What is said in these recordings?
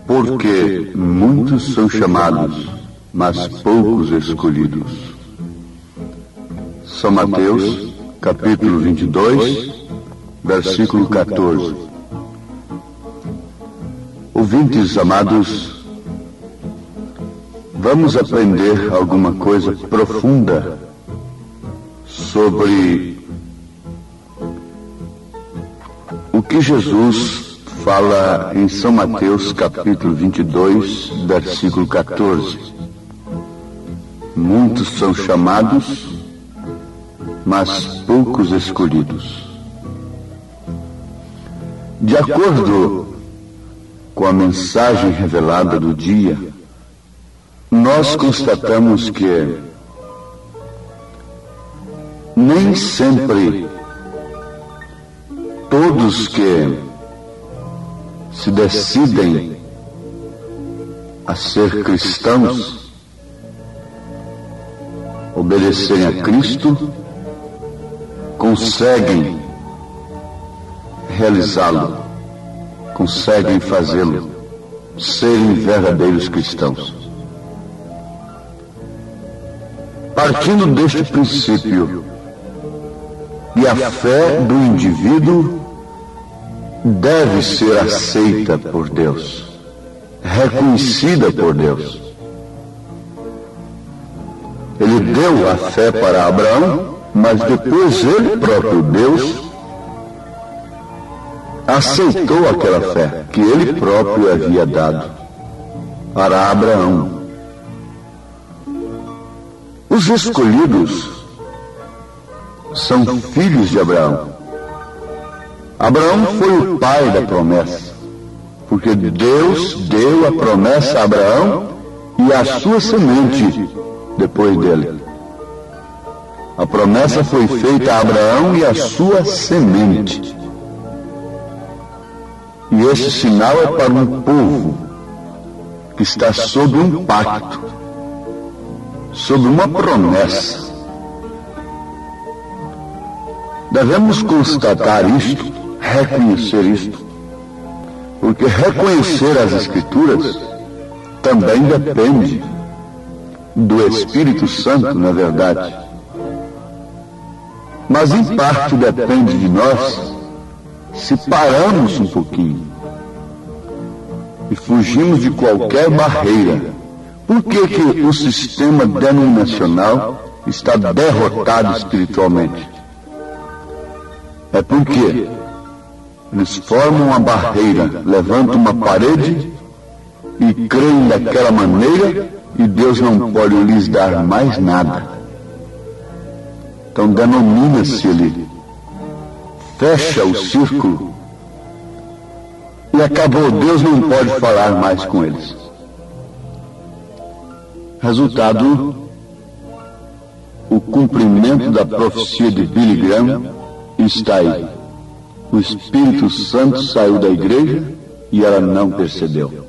Porque muitos são chamados, mas poucos escolhidos. São Mateus, capítulo 22, versículo 14. Ouvintes amados, vamos aprender alguma coisa profunda sobre o que Jesus fala em São Mateus, capítulo 22, versículo 14. Muitos são chamados, mas poucos escolhidos. De acordo com a mensagem revelada do dia, nós constatamos que nem sempre todos que se decidem a ser cristãos, obedecerem a Cristo, conseguem realizá-lo, conseguem fazê-lo, serem verdadeiros cristãos. Partindo deste princípio, e a fé do indivíduo deve ser aceita por Deus, reconhecida por Deus. Ele deu a fé para Abraão, mas depois ele próprio, Deus, aceitou aquela fé que ele próprio havia dado para Abraão. Os escolhidos são filhos de Abraão. Abraão foi o pai da promessa, porque Deus deu a promessa a Abraão e a sua semente depois dele. A promessa foi feita a Abraão e a sua semente. E esse sinal é para um povo que está sob um pacto, sob uma promessa. Devemos constatar isto, reconhecer isto, porque reconhecer as Escrituras também depende do Espírito Santo, na verdade. Mas em parte depende de nós se pararmos um pouquinho e fugimos de qualquer barreira. Por que que o sistema denominacional está derrotado espiritualmente? É porque eles formam uma barreira, levantam uma parede e creem daquela maneira e Deus não pode lhes dar mais nada. Então denomina-se ali, fecha o círculo e acabou, Deus não pode falar mais com eles. Resultado, o cumprimento da profecia de Billy Graham está aí. O Espírito Santo saiu da igreja e ela não percebeu.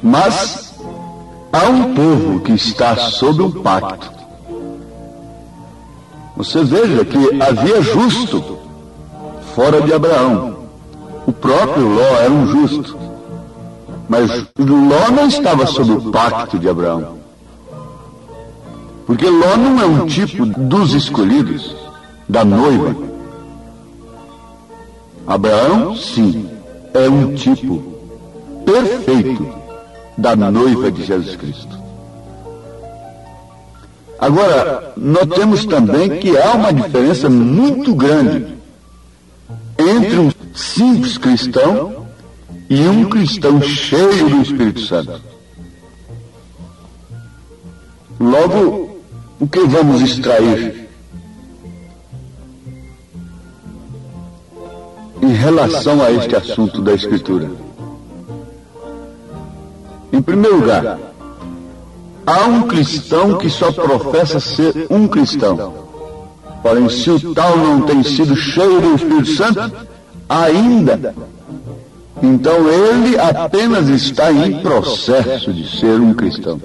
Mas há um povo que está sob um pacto. Você veja que havia justo fora de Abraão. O próprio Ló era um justo. Mas Ló não estava sob o pacto de Abraão. Porque Ló não é um tipo dos escolhidos, da noiva. Abraão, sim, é um tipo perfeito da noiva de Jesus Cristo. Agora, notemos também que há uma diferença muito grande entre um simples cristão e um cristão cheio do Espírito Santo. Logo, o que vamos extrair em relação a este assunto da Escritura? Em primeiro lugar, há um cristão que só professa ser um cristão. Porém, se o tal não tem sido cheio do Espírito Santo, ainda, então ele apenas está em processo de ser um cristão.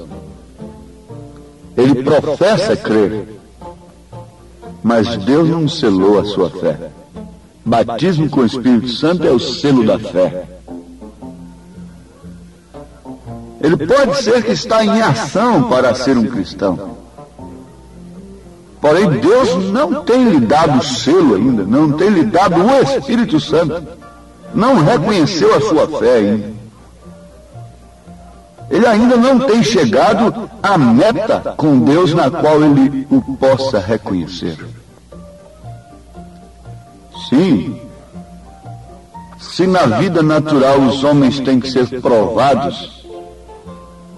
Ele professa crer, mas Deus não selou a sua fé. Batismo com o Espírito Santo é o selo da fé. Ele pode ser que está em ação para ser um cristão. Porém, Deus não tem lhe dado o selo ainda, não tem lhe dado o Espírito Santo. Não reconheceu a sua fé ainda. Ele ainda não tem chegado à meta com Deus na qual ele o possa reconhecer. Sim, se na vida natural os homens têm que ser provados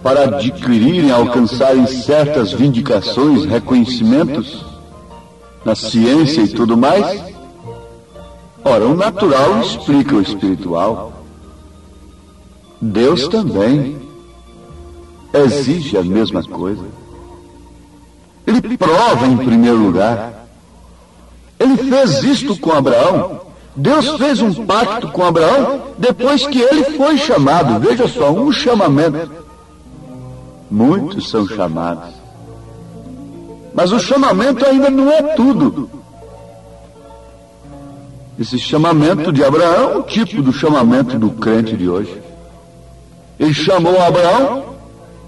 para adquirirem, alcançarem certas vindicações, reconhecimentos na ciência e tudo mais, ora, o natural explica o espiritual. Deus também exige a mesma coisa. Ele prova em primeiro lugar. Ele fez isto com Abraão. Deus fez um pacto com Abraão depois que ele foi chamado. Veja só, um chamamento. Muitos são chamados. Mas o chamamento ainda não é tudo. Esse chamamento de Abraão é o tipo do chamamento do crente de hoje. Ele chamou Abraão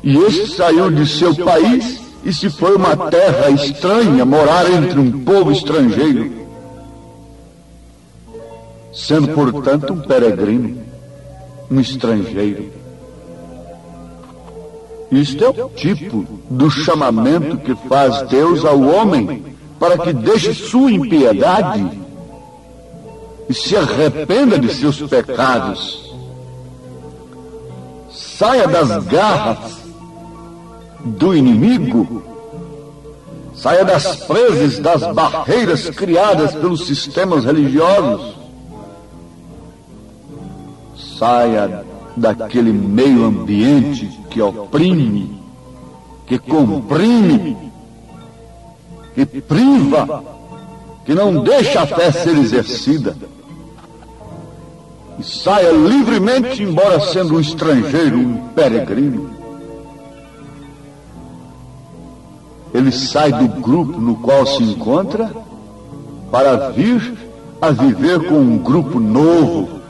e este saiu de seu país e se foi uma terra estranha, morar entre um povo estrangeiro, sendo, portanto, um peregrino, um estrangeiro. Isto é o tipo do chamamento que faz Deus ao homem para que deixe sua impiedade e se arrependa de seus pecados. Saia das garras do inimigo, saia das presas, das barreiras criadas pelos sistemas religiosos, saia daquele meio ambiente que oprime, que comprime, que priva, que não deixa a fé ser exercida. E saia livremente, embora sendo um estrangeiro, um peregrino. Ele sai do grupo no qual se encontra para vir a viver com um grupo novo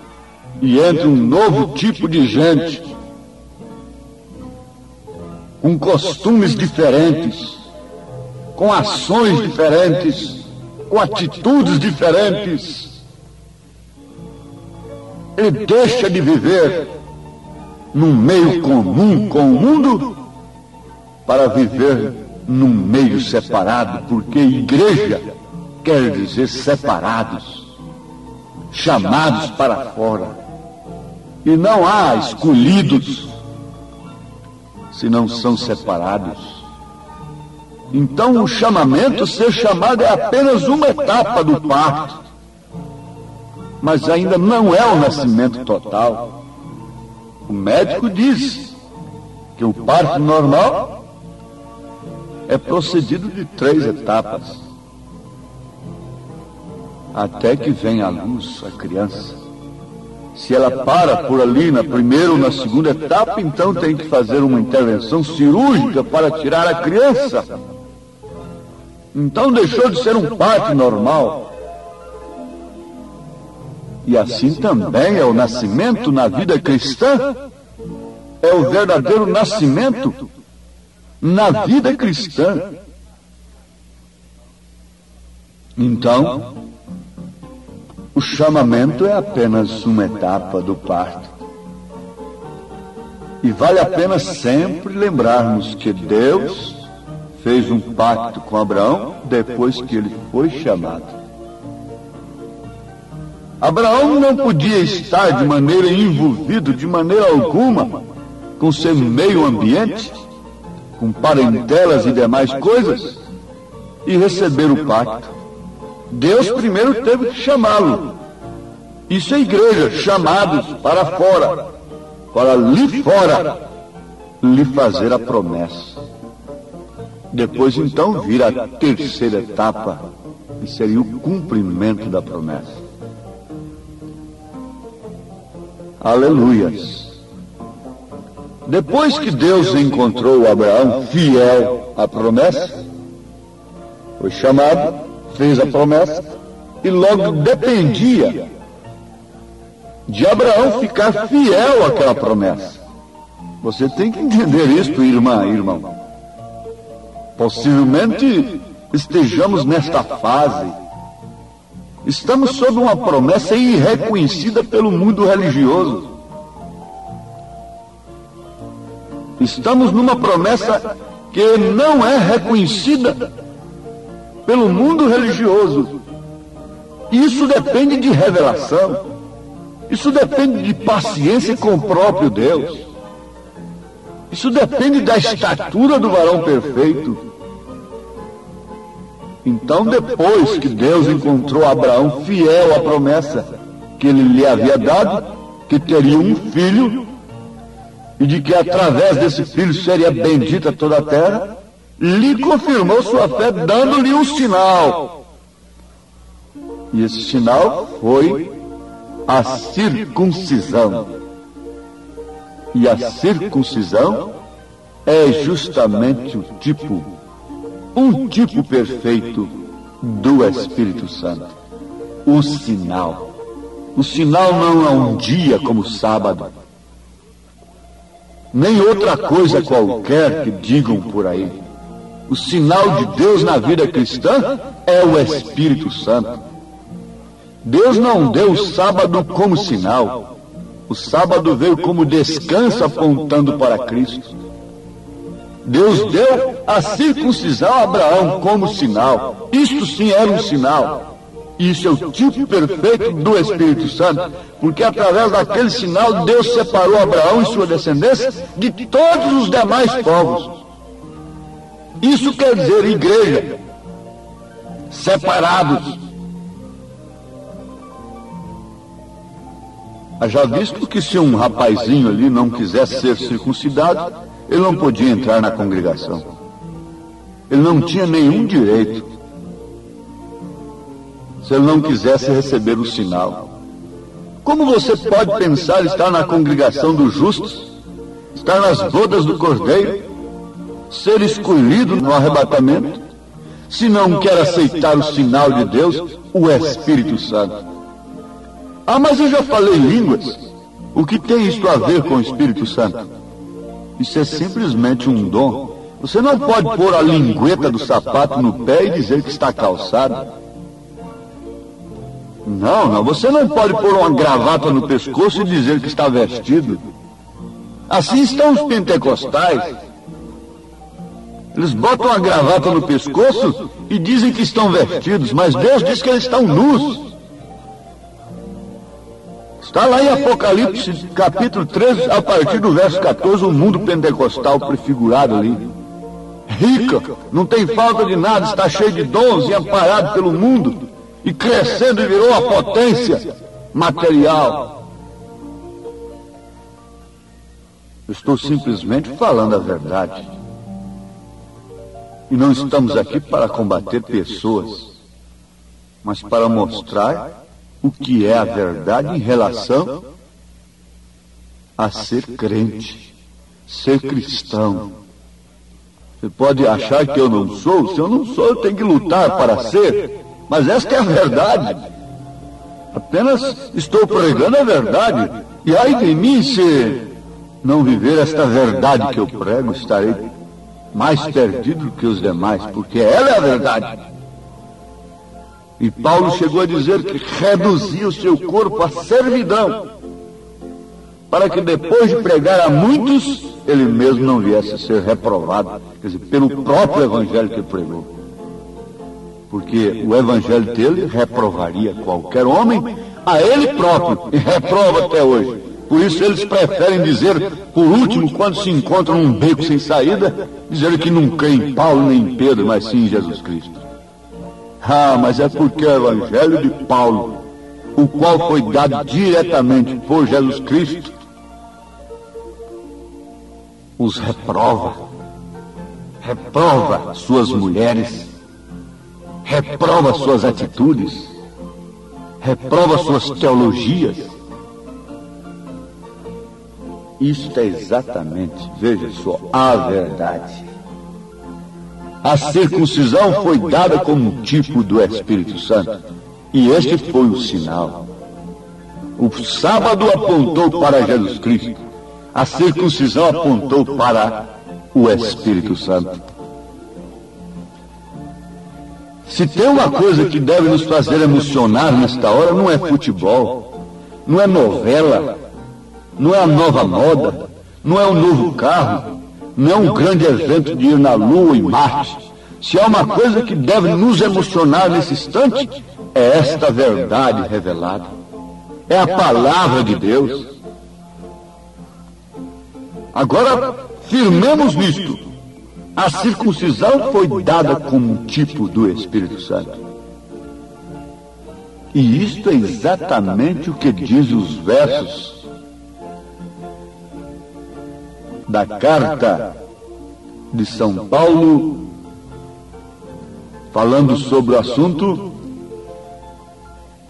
e entre um novo tipo de gente, com costumes diferentes, com ações diferentes, com atitudes diferentes. Ele deixa de viver num meio comum com o mundo para viver num meio separado, porque igreja quer dizer separados, chamados para fora. E não há escolhidos se não são separados. Então o chamamento, ser chamado, é apenas uma etapa do parto, mas ainda não é o nascimento total. O médico diz que o parto normal é procedido de 3 etapas, até que venha à luz a criança. Se ela para por ali na primeira ou na segunda etapa, então tem que fazer uma intervenção cirúrgica para tirar a criança. Então deixou de ser um parto normal. E assim também é o nascimento na vida cristã. É o verdadeiro nascimento na vida cristã. Então, o chamamento é apenas uma etapa do parto. E vale a pena sempre lembrarmos que Deus fez um pacto com Abraão depois que ele foi chamado. Abraão não podia estar de maneira envolvido, de maneira alguma, com seu meio ambiente, com parentelas e demais coisas, e receber o pacto. Deus primeiro teve que chamá-lo. Isso é igreja, chamados para fora, para ali fora lhe fazer a promessa. Depois então vir a terceira etapa, que seria o cumprimento da promessa. Aleluias! Depois que Deus encontrou Abraão fiel à promessa, foi chamado, fez a promessa, e logo dependia de Abraão ficar fiel àquela promessa. Você tem que entender isso, irmã e irmão. Possivelmente estejamos nesta fase. Estamos sob uma promessa irreconhecida pelo mundo religioso. Estamos numa promessa que não é reconhecida pelo mundo religioso. Isso depende de revelação. Isso depende de paciência com o próprio Deus. Isso depende da estatura do varão perfeito. Então, depois que Deus encontrou Abraão fiel à promessa que ele lhe havia dado, que teria um filho, e de que através desse filho seria bendita toda a terra, lhe confirmou sua fé, dando-lhe um sinal. E esse sinal foi a circuncisão. E a circuncisão é justamente um tipo perfeito do Espírito Santo. O sinal. O sinal não é um dia como sábado, nem outra coisa qualquer que digam por aí. O sinal de Deus na vida cristã é o Espírito Santo. Deus não deu o sábado como sinal. O sábado veio como descanso apontando para Cristo. Deus deu a circuncisão a Abraão como sinal. Isto sim era um sinal. Isso é o tipo perfeito do Espírito Santo, porque através daquele sinal Deus separou Abraão e sua descendência de todos os demais povos. Isso quer dizer igreja, separados. Já visto que se um rapazinho ali não quisesse ser circuncidado, ele não podia entrar na congregação. Ele não tinha nenhum direito se ele não quisesse receber o sinal. Como você pode pensar estar na congregação dos justos, estar nas bodas do Cordeiro, ser escolhido no arrebatamento, se não quer aceitar o sinal de Deus, o Espírito Santo? Ah, mas eu já falei línguas. O que tem isso a ver com o Espírito Santo? Isso é simplesmente um dom. Você não pode pôr a lingueta do sapato no pé e dizer que está calçado. Não, você não pode pôr uma gravata no pescoço e dizer que está vestido. Assim estão os pentecostais. Eles botam a gravata no pescoço e dizem que estão vestidos, mas Deus diz que eles estão nus. Está lá em Apocalipse, capítulo 13, a partir do verso 14, o mundo pentecostal prefigurado ali. Rica, não tem falta de nada, está cheio de dons e amparado pelo mundo, e crescendo e virou a potência material. Eu estou simplesmente falando a verdade. E não estamos aqui para combater pessoas, mas para mostrar o que é a verdade em relação a ser crente, ser cristão. Você pode achar que eu não sou. Se eu não sou, eu tenho que lutar para ser. Mas esta é a verdade. Apenas estou pregando a verdade. E ai de mim, se não viver esta verdade que eu prego, estarei mais perdido que os demais, porque ela é a verdade. E Paulo chegou a dizer que reduzia o seu corpo à servidão, para que depois de pregar a muitos, ele mesmo não viesse a ser reprovado, quer dizer, pelo próprio evangelho que pregou. Porque o evangelho dele reprovaria qualquer homem, a ele próprio, e reprova até hoje. Por isso eles preferem dizer, por último, quando se encontram num beco sem saída, dizer que não crê em Paulo nem em Pedro, mas sim em Jesus Cristo. Ah, mas é porque o evangelho de Paulo, o qual foi dado diretamente por Jesus Cristo, os reprova suas mulheres, reprova suas atitudes, reprova suas teologias. Isto é exatamente, veja só, a verdade. A circuncisão foi dada como um tipo do Espírito Santo. E este foi o sinal. O sábado apontou para Jesus Cristo. A circuncisão apontou para o Espírito Santo. Se tem uma coisa que deve nos fazer emocionar nesta hora, não é futebol, não é novela, não é a nova moda, não é o novo carro, não é um grande evento de ir na Lua e Marte. Se há uma coisa que deve nos emocionar nesse instante, é esta verdade revelada. É a palavra de Deus. Agora, firmemos nisto. A circuncisão foi dada como um tipo do Espírito Santo. E isto é exatamente o que diz os versos da carta de São Paulo, falando sobre o assunto.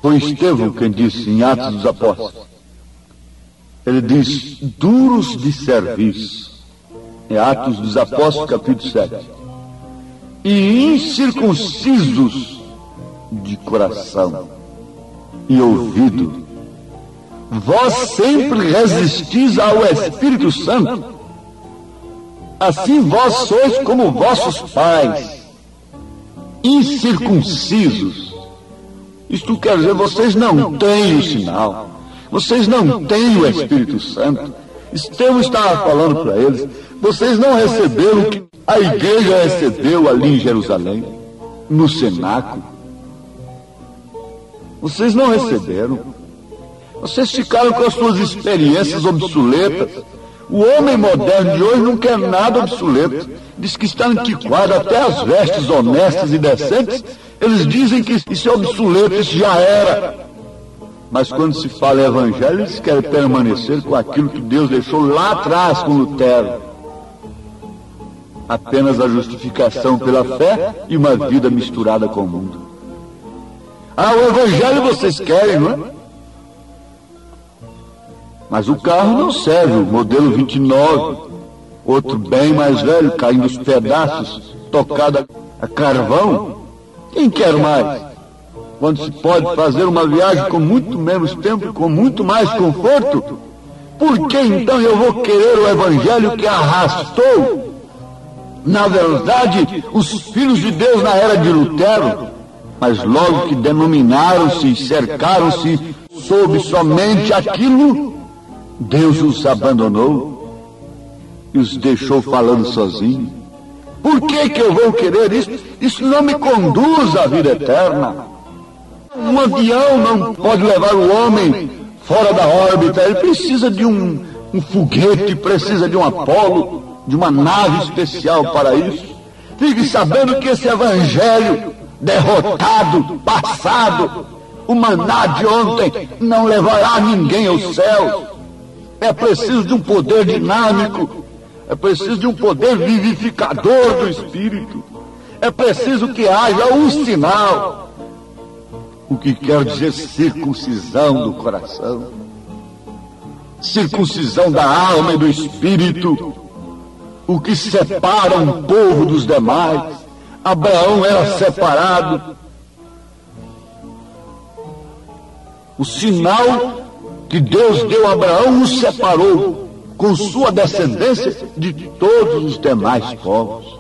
Foi Estevão quem disse em Atos dos Apóstolos. Ele diz, duros de serviço. É Atos dos Apóstolos, capítulo 7. E incircuncisos de coração e ouvido. Vós sempre resistis ao Espírito Santo. Assim vós sois como vossos pais, incircuncisos. Isto quer dizer, vocês não têm o sinal. Vocês não têm o Espírito Santo. Estevão estava falando para eles, vocês não receberam o que a igreja recebeu ali em Jerusalém, no cenáculo. Vocês não receberam. Vocês ficaram com as suas experiências obsoletas. O homem moderno de hoje não quer nada obsoleto. Diz que está antiquado, até as vestes honestas e decentes, eles dizem que isso é obsoleto, isso já era. Mas quando se fala em evangelho, eles querem permanecer com aquilo que Deus deixou lá atrás com Lutero. Apenas a justificação pela fé e uma vida misturada com o mundo. Ah, o evangelho vocês querem, não é? Mas o carro não serve, o modelo 29, outro bem mais velho, caindo os pedaços, tocado a carvão. Quem quer mais? Quando se pode fazer uma viagem com muito menos tempo e com muito mais conforto, por que então eu vou querer o evangelho que arrastou, na verdade, os filhos de Deus na era de Lutero, mas logo que denominaram-se e cercaram-se sob somente aquilo, Deus os abandonou e os deixou falando sozinho. Por que eu vou querer isso? Isso não me conduz à vida eterna. Um avião não pode levar o homem fora da órbita. Ele precisa de um foguete, precisa de um Apolo, de uma nave especial para isso. Fique sabendo que esse evangelho derrotado, passado, o maná de ontem, não levará ninguém ao céu. É preciso de um poder dinâmico, é preciso de um poder vivificador do Espírito, é preciso que haja um sinal, o que quer dizer circuncisão do coração, circuncisão da alma e do Espírito, o que separa um povo dos demais. Abraão era separado. O sinal que Deus deu a Abraão o separou com sua descendência de todos os demais povos.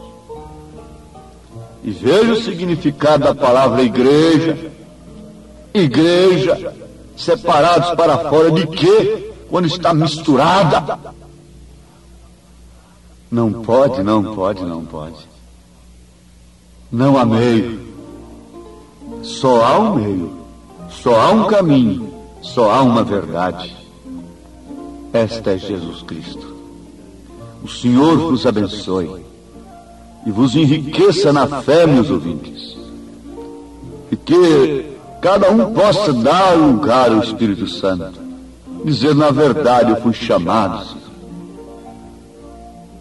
E veja o significado da palavra igreja. Igreja, separados para fora de quê? Quando está misturada. Não pode, não pode, não pode. Não há meio. Só há um meio. Só há um caminho. Só há uma verdade. Esta é Jesus Cristo. O Senhor vos abençoe e vos enriqueça na fé, meus ouvintes. E que cada um possa dar lugar ao Espírito Santo. Dizer, na verdade, eu fui chamado.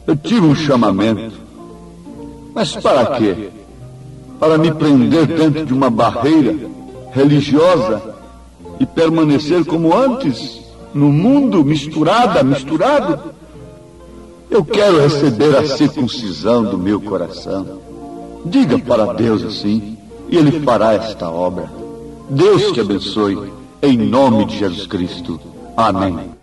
Eu tive um chamamento. Mas para quê? Para me prender dentro de uma barreira religiosa e permanecer como antes, no mundo misturado? Eu quero receber a circuncisão do meu coração. Diga para Deus assim, e Ele fará esta obra. Deus te abençoe, em nome de Jesus Cristo. Amém.